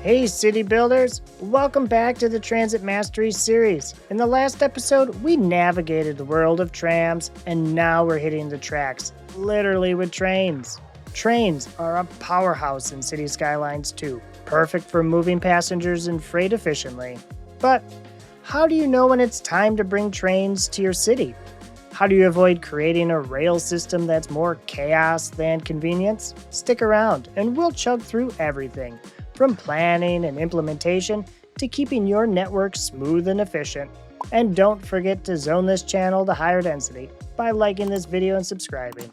Hey city builders, welcome back to the Transit Mastery series. In the last episode, we navigated the world of trams, and now we're hitting the tracks, literally with trains. Trains are a powerhouse in city skylines too, perfect for moving passengers and freight efficiently. But how do you know when it's time to bring trains to your city? How do you avoid creating a rail system that's more chaos than convenience? Stick around and we'll chug through everything, from planning and implementation to keeping your network smooth and efficient. And don't forget to zone this channel to higher density by liking this video and subscribing.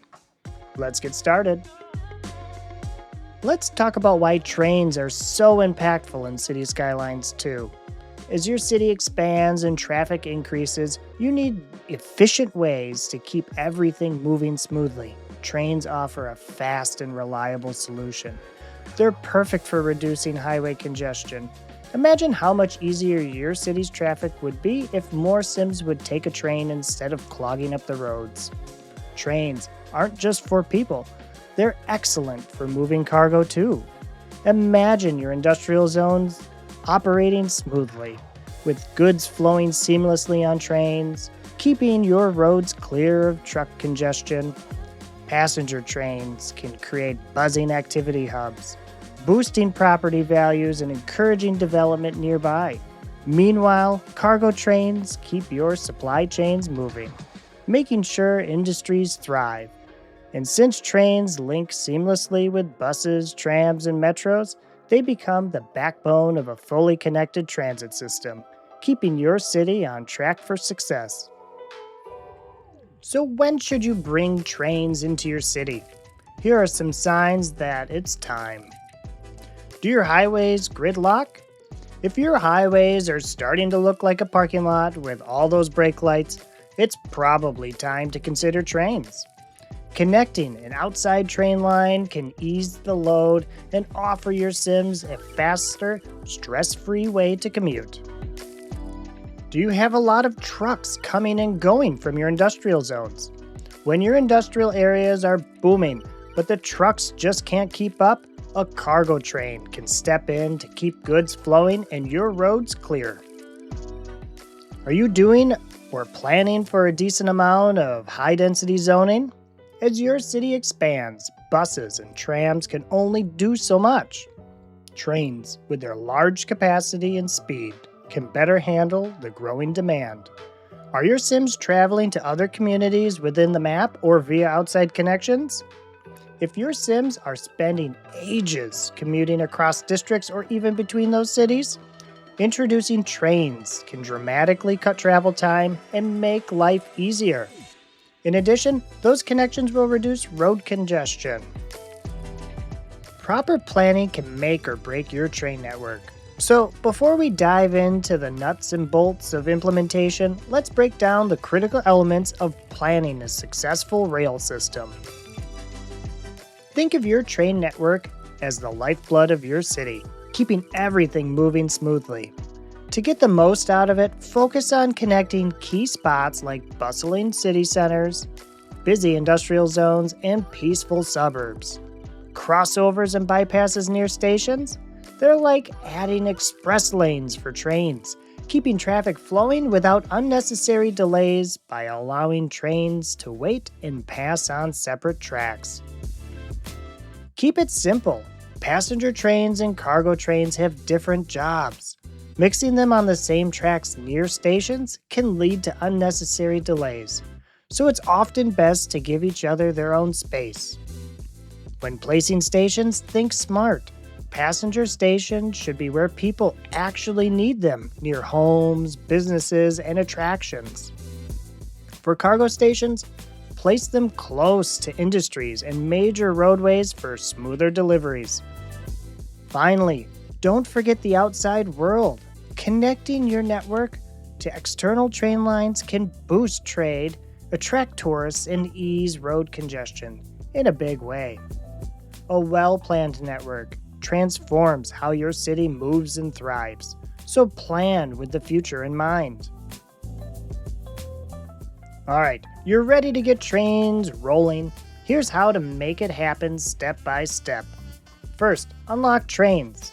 Let's get started. Let's talk about why trains are so impactful in city skylines too. As your city expands and traffic increases, you need efficient ways to keep everything moving smoothly. Trains offer a fast and reliable solution. They're perfect for reducing highway congestion. Imagine how much easier your city's traffic would be if more cims would take a train instead of clogging up the roads. Trains aren't just for people, they're excellent for moving cargo too. Imagine your industrial zones operating smoothly, with goods flowing seamlessly on trains, keeping your roads clear of truck congestion. Passenger trains can create buzzing activity hubs, boosting property values and encouraging development nearby. Meanwhile, cargo trains keep your supply chains moving, making sure industries thrive. And since trains link seamlessly with buses, trams, and metros, they become the backbone of a fully connected transit system, keeping your city on track for success. So when should you bring trains into your city? Here are some signs that it's time. Do your highways gridlock? If your highways are starting to look like a parking lot with all those brake lights, it's probably time to consider trains. Connecting an outside train line can ease the load and offer your cims a faster, stress-free way to commute. Do you have a lot of trucks coming and going from your industrial zones? When your industrial areas are booming, but the trucks just can't keep up, a cargo train can step in to keep goods flowing and your roads clear. Are you doing or planning for a decent amount of high-density zoning? As your city expands, buses and trams can only do so much. Trains, with their large capacity and speed, can better handle the growing demand. Are your cims traveling to other communities within the map or via outside connections? If your cims are spending ages commuting across districts or even between those cities, introducing trains can dramatically cut travel time and make life easier. In addition, those connections will reduce road congestion. Proper planning can make or break your train network. So, before we dive into the nuts and bolts of implementation, let's break down the critical elements of planning a successful rail system. Think of your train network as the lifeblood of your city, keeping everything moving smoothly. To get the most out of it, focus on connecting key spots like bustling city centers, busy industrial zones, and peaceful suburbs. Crossovers and bypasses near stations? They're like adding express lanes for trains, keeping traffic flowing without unnecessary delays by allowing trains to wait and pass on separate tracks. Keep it simple. Passenger trains and cargo trains have different jobs. Mixing them on the same tracks near stations can lead to unnecessary delays, so it's often best to give each other their own space. When placing stations, think smart. Passenger stations should be where people actually need them, near homes, businesses, and attractions. For cargo stations, place them close to industries and major roadways for smoother deliveries. Finally, don't forget the outside world. Connecting your network to external train lines can boost trade, attract tourists, and ease road congestion in a big way. A well-planned network transforms how your city moves and thrives, so plan with the future in mind. Alright, you're ready to get trains rolling. Here's how to make it happen step by step. First, unlock trains.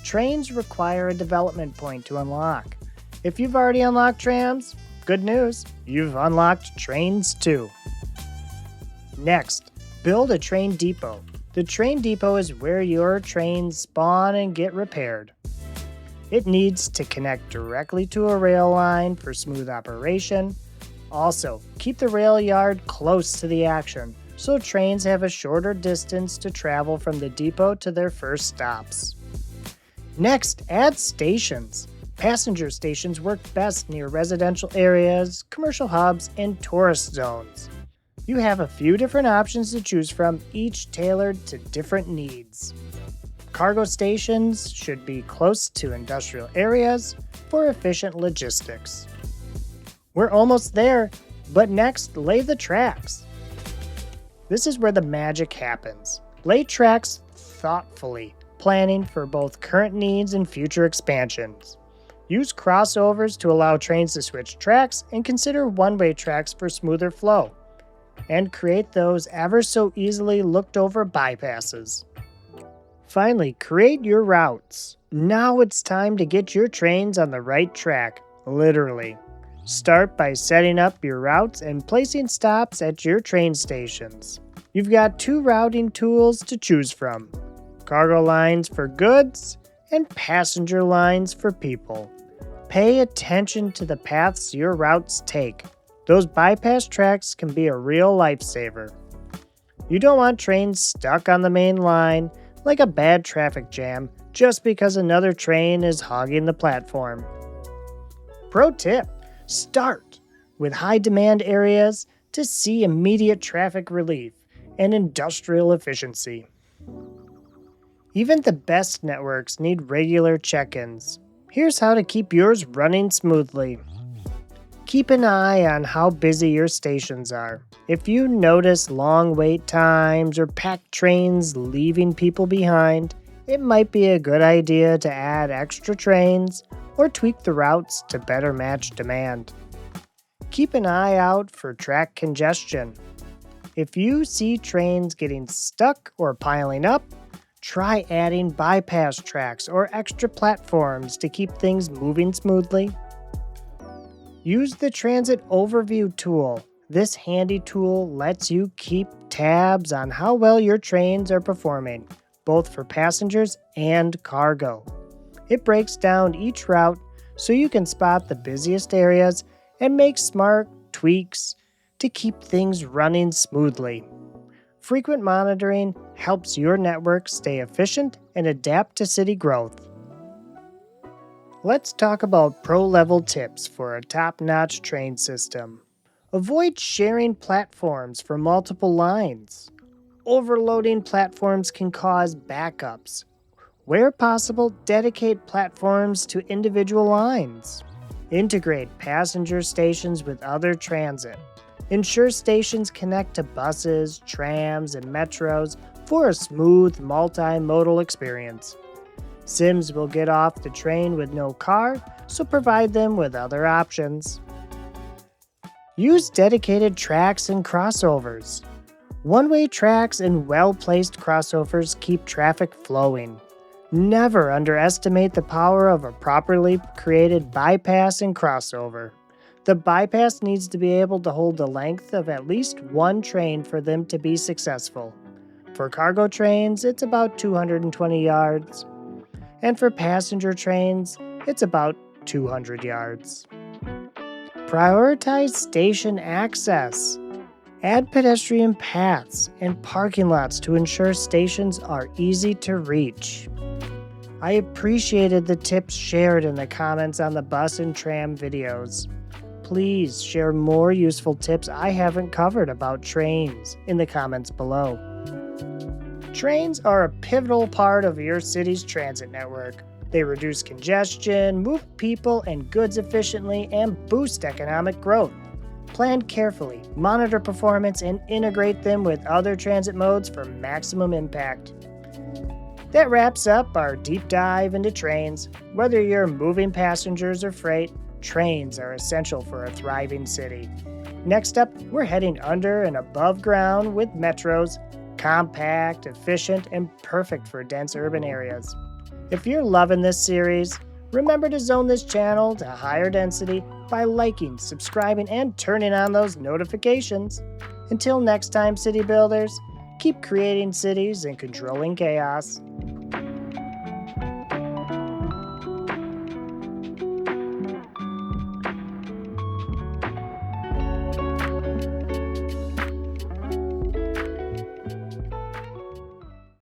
Trains require a development point to unlock. If you've already unlocked trams, good news, you've unlocked trains too. Next, build a train depot. The train depot is where your trains spawn and get repaired. It needs to connect directly to a rail line for smooth operation. Also, keep the rail yard close to the action, so trains have a shorter distance to travel from the depot to their first stops. Next, add stations. Passenger stations work best near residential areas, commercial hubs, and tourist zones. You have a few different options to choose from, each tailored to different needs. Cargo stations should be close to industrial areas for efficient logistics. We're almost there, but next, lay the tracks. This is where the magic happens. Lay tracks thoughtfully, planning for both current needs and future expansions. Use crossovers to allow trains to switch tracks and consider one-way tracks for smoother flow. And create those ever so easily looked over bypasses. Finally, create your routes. Now it's time to get your trains on the right track, literally. Start by setting up your routes and placing stops at your train stations. You've got 2 routing tools to choose from: cargo lines for goods and passenger lines for people. Pay attention to the paths your routes take. Those bypass tracks can be a real lifesaver. You don't want trains stuck on the main line like a bad traffic jam just because another train is hogging the platform. Pro tip: start with high demand areas to see immediate traffic relief and industrial efficiency. Even the best networks need regular check-ins. Here's how to keep yours running smoothly. Keep an eye on how busy your stations are. If you notice long wait times or packed trains leaving people behind, it might be a good idea to add extra trains or tweak the routes to better match demand. Keep an eye out for track congestion. If you see trains getting stuck or piling up, try adding bypass tracks or extra platforms to keep things moving smoothly. Use the Transit Overview tool. This handy tool lets you keep tabs on how well your trains are performing, both for passengers and cargo. It breaks down each route so you can spot the busiest areas and make smart tweaks to keep things running smoothly. Frequent monitoring helps your network stay efficient and adapt to city growth. Let's talk about pro-level tips for a top-notch train system. Avoid sharing platforms for multiple lines. Overloading platforms can cause backups. Where possible, dedicate platforms to individual lines. Integrate passenger stations with other transit. Ensure stations connect to buses, trams, and metros for a smooth multimodal experience. Cims will get off the train with no car, so provide them with other options. Use dedicated tracks and crossovers. One-way tracks and well-placed crossovers keep traffic flowing. Never underestimate the power of a properly created bypass and crossover. The bypass needs to be able to hold the length of at least one train for them to be successful. For cargo trains, it's about 220 yards. And for passenger trains, it's about 200 yards. Prioritize station access. Add pedestrian paths and parking lots to ensure stations are easy to reach. I appreciated the tips shared in the comments on the bus and tram videos. Please share more useful tips I haven't covered about trains in the comments below. Trains are a pivotal part of your city's transit network. They reduce congestion, move people and goods efficiently, and boost economic growth. Plan carefully, monitor performance, and integrate them with other transit modes for maximum impact. That wraps up our deep dive into trains. Whether you're moving passengers or freight, trains are essential for a thriving city. Next up, we're heading under and above ground with metros, compact, efficient, and perfect for dense urban areas. If you're loving this series, remember to zone this channel to higher density by liking, subscribing, and turning on those notifications. Until next time, city builders, keep creating cities and controlling chaos.